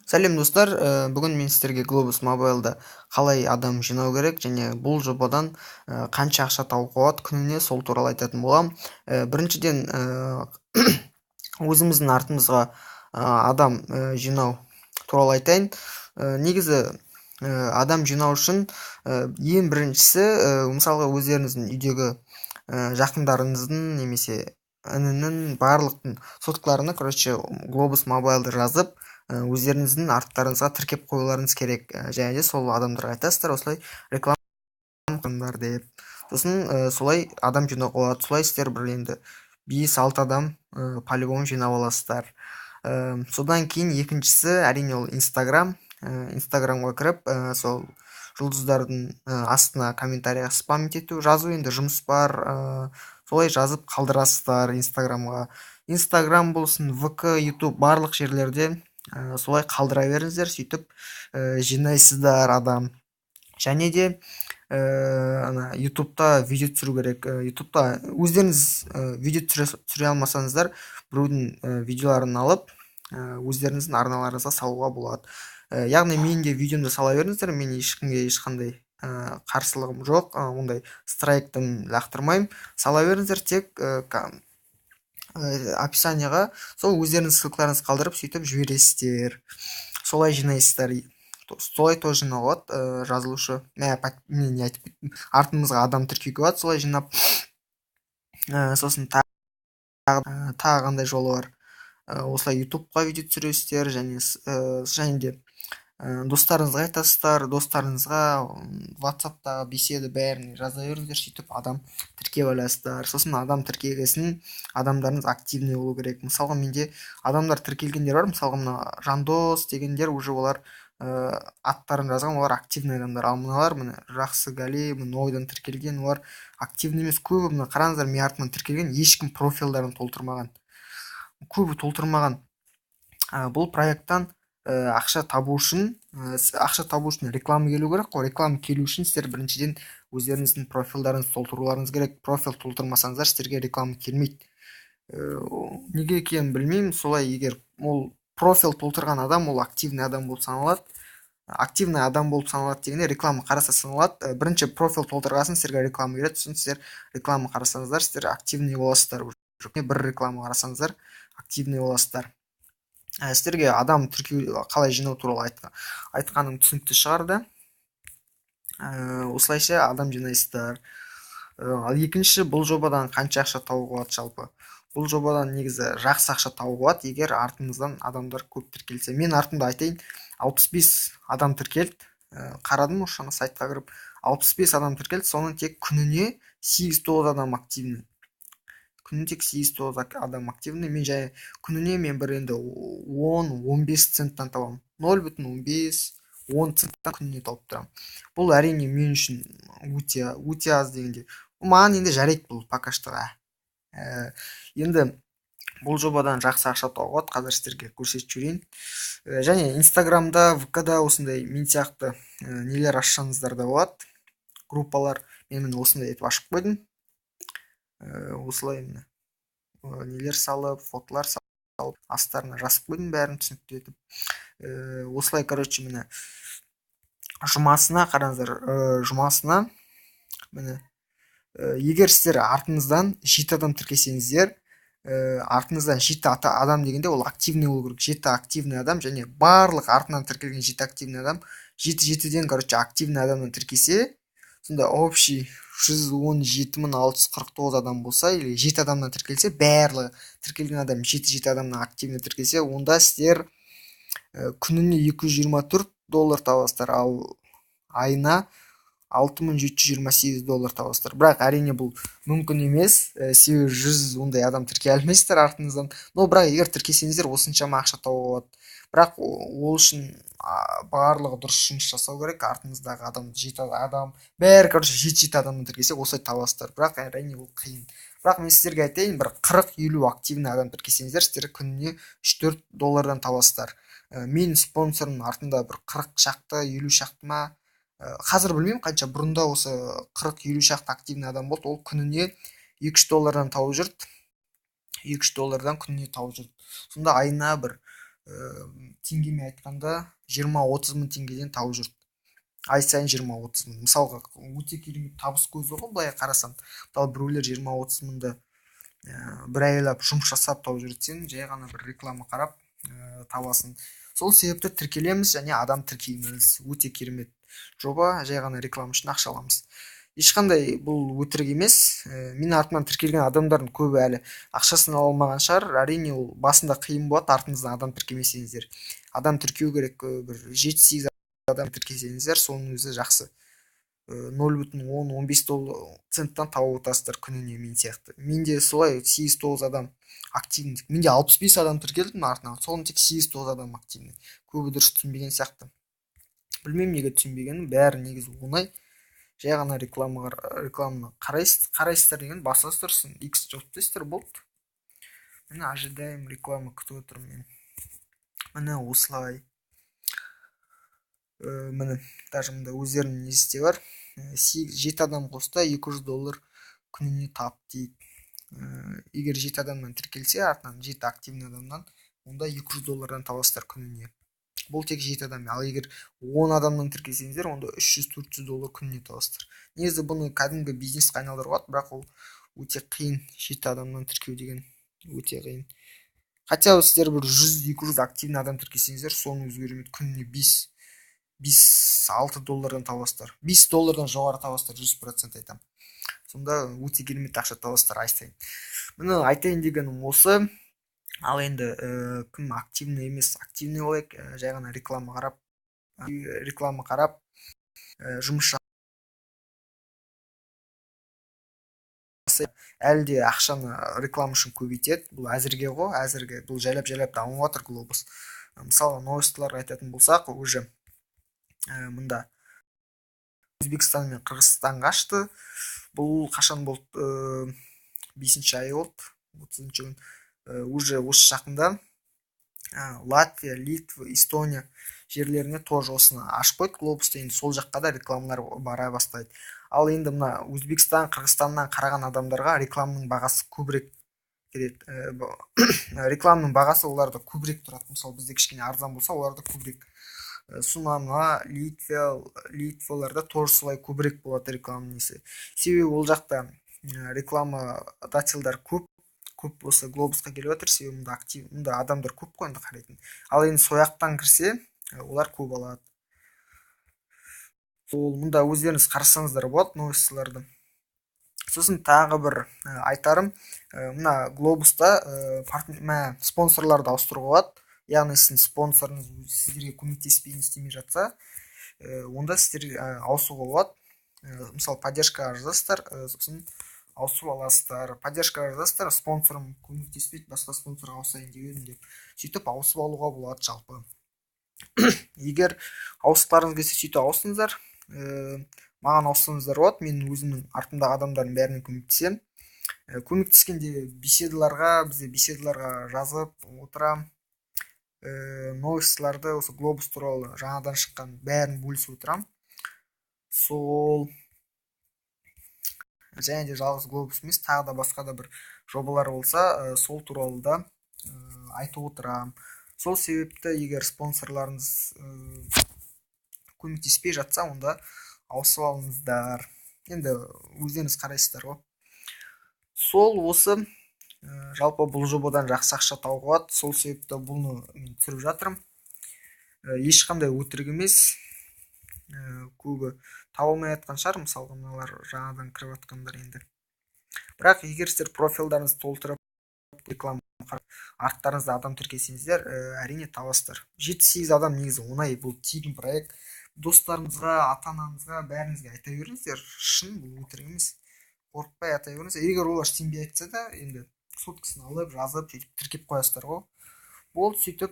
Сәлем достар, бүгін мен сіздерге Globus Mobile'да қалай адам жинау керек және бұл жобадан қанша ақша табуға болады күніне, сол туралы айтатын боламын. Біріншіден, өзіміздің артымызға адам жинау туралы айтайын. Негізі адам жинау үшін ең біріншісі, мысалға өздеріңіздің үйдегі жақындарыңыздың немесе інінің барлықтың соткаларына, Globus Mobile'ды жазып, өздеріңіздің арттарыңызға тіркеп қоюларыңыз керек. Және де сол адамдарға айтасыздар, осылай реклама қылыңдар деп. Сосын солай адам жинауға болады. Солай сіздер бір енді 5-6 адам по-любому жинап аласыздар. Содан кейін екіншісі әрине ол Instagram. Инстаграмға кіріп, сол жұлдыздардың астына комментарияға спам ету, жазу, енді жұмыс бар, солай жазып қалдырасыздар Инстаграмға. Инстаграм болсын, ВК, YouTube барлық жерлерде солай қалдыра беріңіздер, сөйтіп жинайсыздар адам. Және де ана ютубта видео түсіру керек. Ютубта өздеріңіз видео түсіре алмасаңыздар, біреудің видеоларын алып өздеріңіздің арналарыңызға салуға болады. Яғни мен де видеомды сала беріңіздер, мен ешкімге ешқандай қарсылығым жоқ, ондай страйктым лақтырмаймын. Сала беріңіздер, тек описанияға сол өздеріңіз ссылкаларыңызды қалдырып, сөйтіп жібересіздер. Солай жинайсыздар. Солай тоже жинауға болады. Жазылушы мен не айтып кеттім, артымызға адам тіркеуге болады, солай жинап. Сосын тағы қандай жолы бар. Осылай ютубқа видео түсіресіздер, және де достарыңызға айтасыздар, достарыңызға WhatsApp'тағы беседа бәріне жаза беріңіздер, сөйтіп адам тіркеп аласыздар. Сосын адам тіркелгесін адамдарыңыз активный болу керек. Мысалға менде адамдар тіркелгендер бар, мысалға мына Жандос дегендер уже олар аттарын жазған, олар активный адамдар. Ал мыналар міне Жақсығали, ойдан тіркелген, олар активный емес. Көбі мына қараңыздар, мен артынан тіркелген, ешкім профилдарын толтырмаған. Көбі толтырмаған. Бұл проекттан ақша табу үшін реклама келу керек қой. Реклама келу үшін сіздер біріншіден өздеріңіздің профилдарыңызды толтыруларыңыз керек. Профил толтырмасаңыздар сіздерге реклама келмейді. Неге екенін білмеймін. Солай, егер ол профил толтырған адам, ол активный адам болып саналады. Активный адам болып саналады дегенде реклама қараса саналады. Бірінші профил толтырғасын сіздерге реклама келеді, сосын сіздер реклама қарасаңыздар, сіздер активный боласыздар. Бір реклама қарасаңыздар активный боласыздар. Сіздерге адам тіркеу қалай жинау туралы айтқаным түсінікті шығарды. Осылайша адам жинайсыздар. Ал екінші, бұл жобадан қанша ақша табуға болады жалпы? Бұл жобадан негізі жақсы ақша табуға болады, егер артыңыздан адамдар көп тіркелсе. Мен артымда айтайын, 65 адам тіркелді. Қарадым осы жаңа сайтқа кіріп, 65 адам тіркелді, соның тек күніне 8-9 адам активный. Күніне тек 8-9 адам активный. Мен жай күніне мен бір енді 10-15 центтан табамын. 0,15-10 центтан күніне тауып тұрамын. Бұл әрине мен үшін өте аз дегенде. Маған енді жарайды бұл пока штоға. Енді бұл жобадан жақсы ақша табуға болады, қазір сіздерге көрсетіп жіберейін. Және Инстаграмда, ВК-да осындай мен сияқты нелер ашсаңыздар да болады, группалар. Мен осындай етіп ашып қойдым. Осылай нелер салып, фотолар салып, астарына жазып қойдым бәрін түсінікті етіп. Осылай, міне жұмасына қараңыздар, жұмасына міне егер сіздер артыңыздан 7 адам тіркесеңіздер, артыңыздан 7 адам дегенде ол активный болу керек. 7 активный адам, және барлық артынан тіркелген 7 активный адам, 7-7-ден активный адамнан тіркесе, сонда общий 117.649 адам болса, или 7 адамнан тіркелсе, барлығы тіркелген адам 7 адамнан активный тіркелсе, онда сіздер күніне $224 табасыздар, ал айына $6,728 табасыздар. Бірақ әрине бұл мүмкін емес, себебі 100 ондай адам тіркей алмайсыздар артыңыздан. Но бірақ егер тіркесеңіздер, осыншама ақша табуға болады. Бірақ ол үшін барлығы дұрыс жұмыс жасау керек. Артыңыздағы адам 7 адам, бәрі 7 адамнан тіркесе, осылай табасыздар. Бірақ әрине ол қиын. Бірақ мен сіздерге айтайын, бір 40-50 активный адам тіркесеңіздер, сіздер күніне $3 табасыздар. Мен спонсорым артында бір 40 шақты, 50 шақты ма, қазір білмеймін қанша, бұрында осы 40-50 шақты активный адам болды, ол күніне $2-3 тауып жүрді. $2-3 күніне тауып жүрді. Сонда айына бір теңгемен айтканда 20-30 мың теңгеден тауып жүрді. Ай сайын 20-30 мың. Мысалға өте керемет табыс көзі ғой, былай қарасаң. Мысалы біреулер 20-30 мыңды бір айлап жұмыс жасап тауып жүреді, сен жай ғана бір реклама қарап табасың. Сол себепті тіркелеміз және адам тіркейміз. Өте керемет жоба, жай ғана реклама үшін ақша аламыз. Ешқандай бұл өтірік емес. Мен артымнан тіркелген адамдардың көбі әлі ақшасын ала алмаған шығар. Әрине ол басында қиын болады, артыңыздан адам тіркемесеңіздер. Адам тіркеу керек, бір 7-8 адам тіркесеңіздер, соның өзі жақсы. 0,10-15 центтан тауып отырсыздар күніне, мен сияқты. Менде солай 8-9 адам активный. Менде 65 адам тіркелді артынан, соның тек 8-9 адам активный. Көбі дұрыс түсінбеген сияқты. Білмеймін неге түсінбегенін, бәрі негізі оңай. Жай ғана рекламаны қарайсыздар деген басыңыз тұрсын, X жауып тастайсыздар, болды. Міне ожидаем реклама күтіп отырмын мен. Міне осылай. Міне даже мында өздерінің несі бар. 7 адам қосса $200 күніне тап дейді. Егер 7 адамнан тіркелсе, артынан 7 активный адамнан, онда $200 табасыздар күніне. Бұл тек 7 адам. Ал егер 10 адамнан тіркелсеңіздер, онда $300-400 күніне табасыздар. Негізі бұны кәдімгі бизнеске айналдыруға болады, бірақ ол өте қиын. 7 адамнан тіркеу деген өте қиын. Хотя сіздер бір 100-200 активный адам тіркесеңіздер, соның өзгермейді, күніне $5-6 табасыздар. $5 жоғары табасыздар, 100% айтам. Сонда өте керемет ақша табасыздар ай сайын. Міне айтайын дегенім осы. Ал енді кім активный емес, активный болайық, жай ғана реклама қарап жұмыс жасай. Әлде ақшаны реклама үшін көбейтеді. Бұл әзірге ғой, әзірге бұл жайлап дамып жатыр глобус. Мысалы новостыларға айтатын болсақ, уже мында Өзбекстан мен Қырғызстан қашты. Бұл қашан болды? 5-ші ай болды, 30-ші күн. Уже осы жақында Латвия, Литва, Эстония жерлеріне тоже осыны ашып қойды глобуста. Енді сол жаққа да рекламалар бара бастайды. Ал енді мына Өзбекстан, Қырғызстаннан қараған адамдарға рекламның бағасы көбірек келеді. Рекламның бағасы оларда көбірек тұрады. Мысалы бізде кішкене арзан болса, оларда көбірек. Сумама, Литваларда тоже солай көбірек болады рекламның несі. Себебі ол жақта рекламодательдар көп болса глобусқа келіп отыр, себебі мұнда адамдар көп қой енді қарайтын. Ал енді сояқтан кірсе, олар көп алады. Ол мұнда өздеріңіз қарасаңыздар болады новостыларды. Сосын тағы бір айтарым, мына глобуста спонсорларды ауыстыруға болады. Яғни сіздің спонсорыңыз сіздерге көмектеспей істемей жатса, онда сіздер ауысуға болады. Мысалы поддержка жазасыздар, сосын ауысып аласыздар. Поддержка жазасыздар, спонсорым көмектеспейді, басқа спонсорға ауысайын дегенім деп. Сөйтіп ауысып алуға болады жалпы. Егер ауысқыларыңыз келсе, сөйтіп ауысыңыздар. Маған ауыссаңыздар болады, мен өзімнің артымдағы адамдардың бәріне көмектесем. Көмектескенде бізде беседаларға жазып отырам. Новостыларды, осы глобус туралы жаңадан шыққан бәрін бөлісіп отырам. Сол және де жалғыз глобус емес, тағы да басқа да бір жобалар болса, сол туралы да айтып отырам. Сол себепті егер спонсорларыңыз көмектеспей жатса, онда ауысып алыңыздар. Енді өздеріңіз қарайсыздар ғой. Сол осы жалпы бұл жобадан жақсы ақша тауып алады. Сол себепті бұны мен түсіріп жатырмын. Ешқандай өтірік емес. Көбі табылмай жатқан шығар, мысалға мыналар жаңадан кіріп жатқандар енді. Бірақ егер сіздер профилдарыңызды толтырып реклама арттарыңызда адам тіркесеңіздер, әрине табасыздар. 7-8 адам негізі оңай, бұл тегін проект. Достарыңызға, ата-анаңызға, бәріңізге айта беріңіздер. Шын, бұл өтірік емес. Қорықпай айта беріңіздер. Егер олар сенбей айтса да, енді соткасын алып, жазып, тіркеп қоясыздар ғой. Ол сөйтіп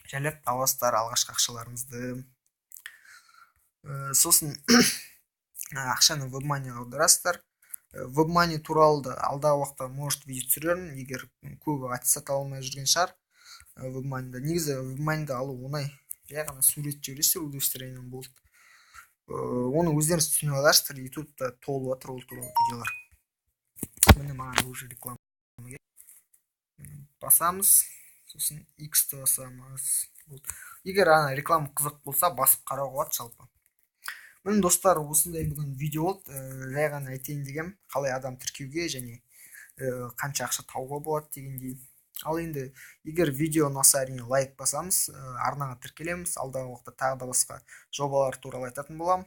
жайлап табасыздар алғашқы ақшаларыңызды. Сосын ақшаны WebMoneyға аударасыздар. WebMoney туралы да алдағы уақытта может видео түсіремін, егер көбі аттестат алмай жүрген шығар WebMoneyда. Негізі WebMoneyда алу оңай. Жай ғана сурет жібересіздер, удостоверением болды. Оны өздеріңіз түсіне аласыздар, ютубта толып жатыр ол туралы видеолар. Міне маған уже реклама басамыз. сосын X-ті басамыз. Егер ана реклама қызық болса, басып қарауға болады жалпы. Міне достар, осындай бүгін видео болды. Жай ғана айтайын дегем, қалай адам тіркеуге және қанша ақша табуға болады дегендей. Ал енді егер видео ұнаса, әрине лайк басамыз, арнаға тіркелеміз. Алдағы уақытта тағы да басқа жобалар туралы айтатын боламын.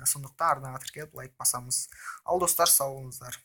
Сондықтан арнаға тіркеліп лайк басамыз. Ал достар, сау болыңыздар.